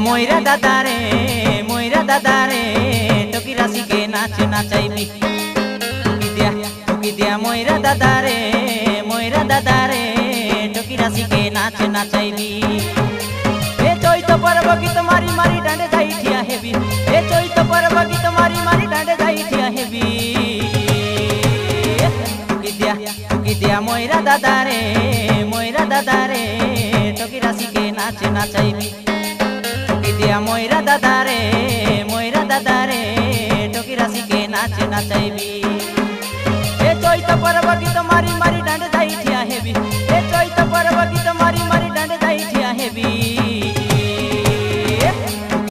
Moira दादा रे टोकी राशि के नाच नाचाइबी टोकी दिया मोइरा दादा रे टोकी राशि के नाच नाचाइबी ए चैत पर्व गीत मारी मारी डांडे जाई ठिया हेबी ए चैत पर्व गीत मारी मारी डांडे जाई ठिया हेबी टोकी दिया मोइरा दादा रे टोकी राशि के नाच नाचाइबी दिया मोइरा दादा रे टोकी राशि के नाच नाचाइबी ए चैत पर्व गीत